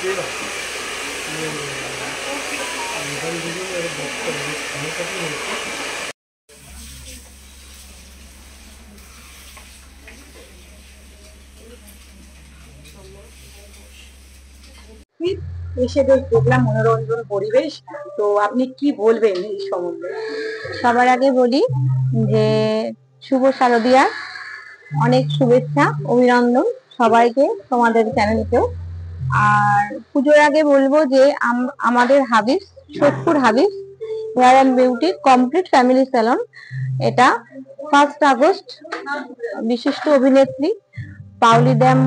এসে বেশ দেখলাম মনোরঞ্জন পরিবেশ। তো আপনি কি বলবেন এই সম্বন্ধে? সবার আগে বলি যে শুভ শারদিয়া, অনেক শুভেচ্ছা অভিনন্দন সবাইকে, তোমাদের চ্যানেলকেও। আর পুজোর আগে বলবো যে আমাদের Habibs, Sodepur Habibs hair and beauty complete family salon, এটা 1 আগস্ট বিশিষ্ট অভিনেত্রী পাওলি দ্যাম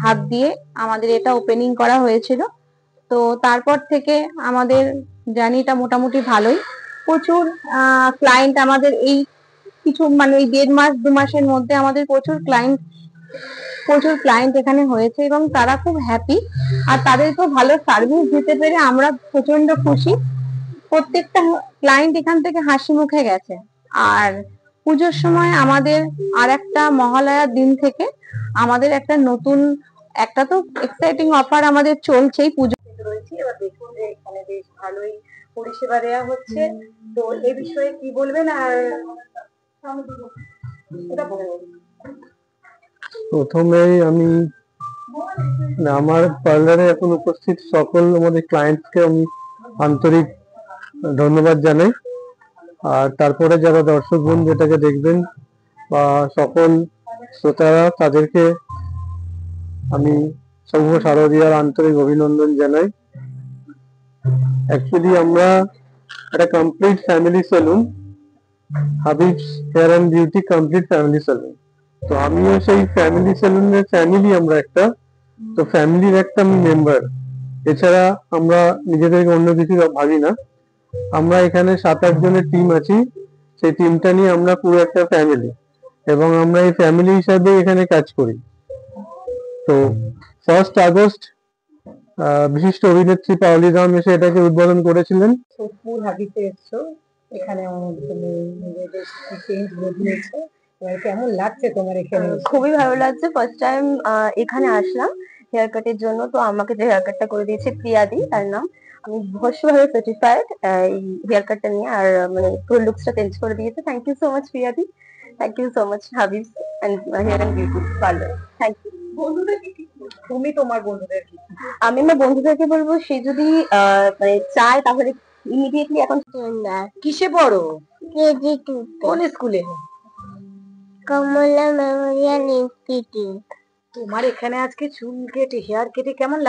হাত দিয়ে আমাদের এটা ওপেনিং করা হয়েছিল। তো তারপর থেকে আমাদের জার্নিটা মোটামুটি ভালোই, প্রচুর ক্লায়েন্ট আমাদের এই কিছু মানে এই 1.5 মাস 2 মাসের মধ্যে আমাদের প্রচুর ক্লায়েন্ট এখানে হয়েছে এবং তারা খুব হ্যাপি। আর তাদেরকেও ভালো সার্ভিস দিতে পেরে আমরা প্রচন্ড খুশি। প্রত্যেকটা ক্লায়েন্ট এখান থেকে হাসি মুখে গেছে। আর পুজোর সময় আমাদের আর একটা মহালয়ার দিন থেকে আমাদের একটা নতুন, একটা তো এক্সাইটিং অফার আমাদের চলছেই পুজো রয়েছে। এবার দেখুন যে এখানে বেশ ভালোই পরিষেবা দেওয়া হচ্ছে। তো এই বিষয়ে কি বলবেন? আর প্রথমেই আমি আমার পার্লারে এখন উপস্থিত সকল আমাদের ক্লায়েন্টকে আমি আন্তরিক ধন্যবাদ জানাই। আর তারপরে যারা দর্শক বন্ধু এটাকে দেখবেন বা সকল শ্রোতারা, তাদেরকে আমি শুভ শারদিয়ার আন্তরিক অভিনন্দন জানাই। অ্যাকচুয়ালি আমরা একটা complete family salon, Habibs hair and beauty complete family salon. তো আমিও সেই ফ্যামিলি সেলুনের ফ্যামিলি, আমরা একটা তো ফ্যামিলির একটা আমি মেম্বার। এছাড়া আমরা নিজেদেরকে অন্য কিছু ভাবি না। আমরা এখানে 7-8 জনের টিম আছি, সেই টিমটা নিয়ে আমরা পুরো একটা ফ্যামিলি, এবং আমরা এই ফ্যামিলি হিসাবে এখানে কাজ করি। তো 1 আগস্ট বিশিষ্ট অভিনেত্রী পাওলি দাম এসে এটাকে উদ্বোধন করেছিলেন। সোদপুর হাবিতে এসছো, এখানে তুমি নিজেদের চেঞ্জ বদলেছো, এবার কেমন লাগছে তোমার এখানে? খুবই ভালো লাগছে। ফার্স্ট টাইম এখানে আসলাম হেয়ার কাটের জন্য। তো আমাকে যে হেয়ার কাটটা করে দিয়েছে প্রিয়াদি, তার নাম, আমি ভীষণভাবে স্যাটিসফাইড এই হেয়ার কাটটা নিয়ে। আর মানে পুরো লুকসটা চেঞ্জ করে দিয়েছে। থ্যাংক ইউ সো মাচ প্রিয়াদি, thank you so much Habibs and hair and beauty parlour, thank you. তুমি তোমার বন্ধুদের কি? আমি আমার বন্ধুদেরকে বলবো, সে যদি মানে চায় তাহলে ইমিডিয়েটলি এখন। কিসে পড়ো? কোন স্কুলে? কমলা মেমোরিয়াল ইনস্টিটিউট। তোমার এখানে আজকে চুল কেটে হেয়ার কেটে কেমন